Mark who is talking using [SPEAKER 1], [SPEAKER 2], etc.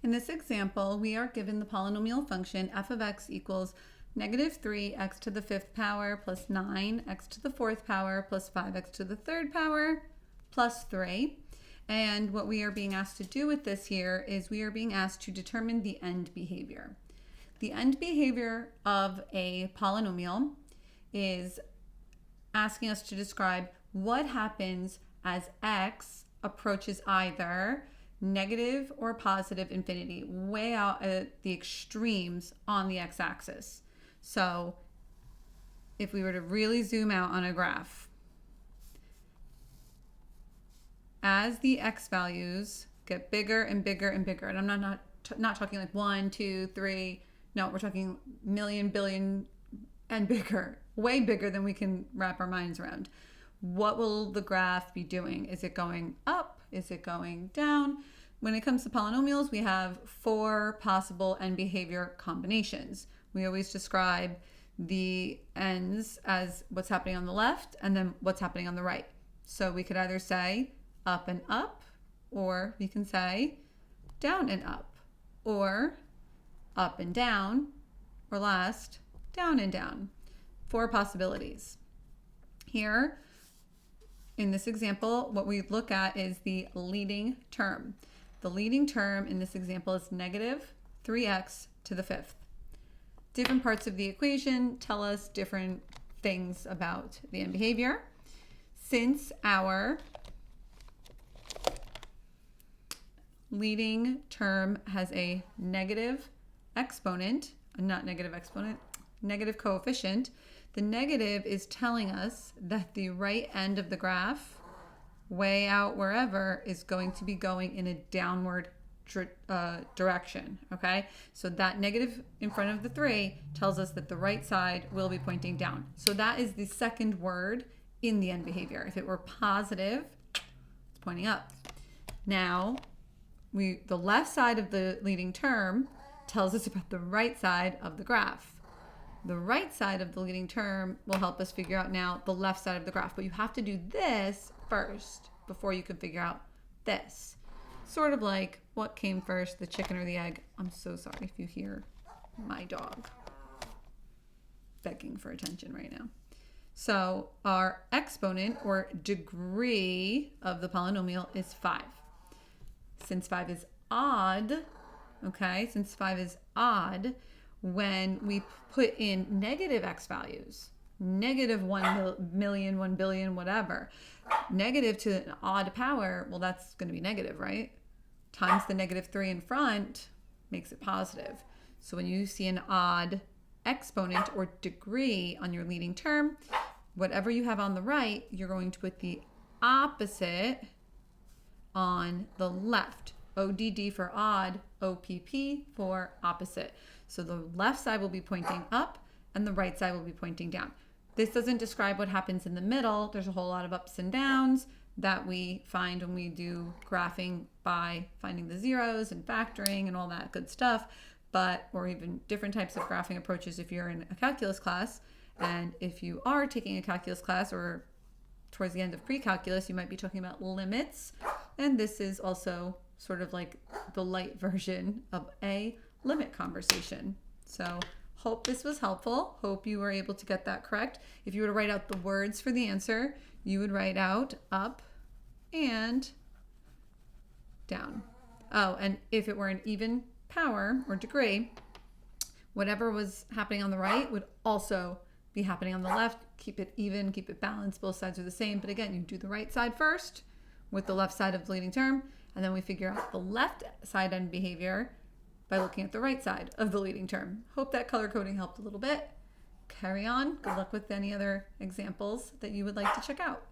[SPEAKER 1] In this example, we are given the polynomial function f of x equals negative 3x to the 5th power plus 9x to the 4th power plus 5x to the 3rd power plus 3. And what we are being asked to do with this here is we are being asked to determine the end behavior. The end behavior of a polynomial is asking us to describe what happens as x approaches either negative or positive infinity, way out at the extremes on the x-axis. So if we were to really zoom out on a graph, as the x values get bigger and bigger and bigger, and I'm not talking like 1, 2, 3, no, we're talking million, billion, and bigger, way bigger than we can wrap our minds around. What will the graph be doing? Is it going up? Is it going down? When it comes to polynomials, we have 4 possible end behavior combinations. We always describe the ends as what's happening on the left and then what's happening on the right. So we could either say up and up, or we can say down and up, or up and down, or last, down and down. 4 possibilities. Here, in this example, what we look at is the leading term. The leading term in this example is negative 3x to the 5th. Different parts of the equation tell us different things about the end behavior. Since our leading term has a negative exponent, negative coefficient, the negative is telling us that the right end of the graph, way out wherever, is going to be going in a downward direction, okay? So that negative in front of the 3 tells us that the right side will be pointing down. So that is the second word in the end behavior. If it were positive, it's pointing up. Now, the left side of the leading term tells us about the right side of the graph. The right side of the leading term will help us figure out now the left side of the graph, but you have to do this first before you can figure out this. Sort of like what came first, the chicken or the egg. I'm so sorry if you hear my dog begging for attention right now. So our exponent or degree of the polynomial is 5. Since 5 is odd, okay, when we put in negative x values, negative 1 million, 1 billion, whatever, negative to an odd power, well, that's going to be negative, right? Times the negative 3 in front makes it positive. So when you see an odd exponent or degree on your leading term, whatever you have on the right, you're going to put the opposite on the left. ODD for odd, OPP for opposite. So the left side will be pointing up and the right side will be pointing down. This doesn't describe what happens in the middle. There's a whole lot of ups and downs that we find when we do graphing by finding the zeros and factoring and all that good stuff, or even different types of graphing approaches if you're in a calculus class. And if you are taking a calculus class or towards the end of pre-calculus, you might be talking about limits. And this is also sort of like the light version of a limit conversation. So hope this was helpful. Hope you were able to get that correct. If you were to write out the words for the answer, you would write out up and down. Oh, and if it were an even power or degree, whatever was happening on the right would also be happening on the left. Keep it even, keep it balanced. Both sides are the same. But again, you do the right side first with the left side of the leading term, and then we figure out the left side end behavior by looking at the right side of the leading term. Hope that color coding helped a little bit. Carry on. Good luck with any other examples that you would like to check out.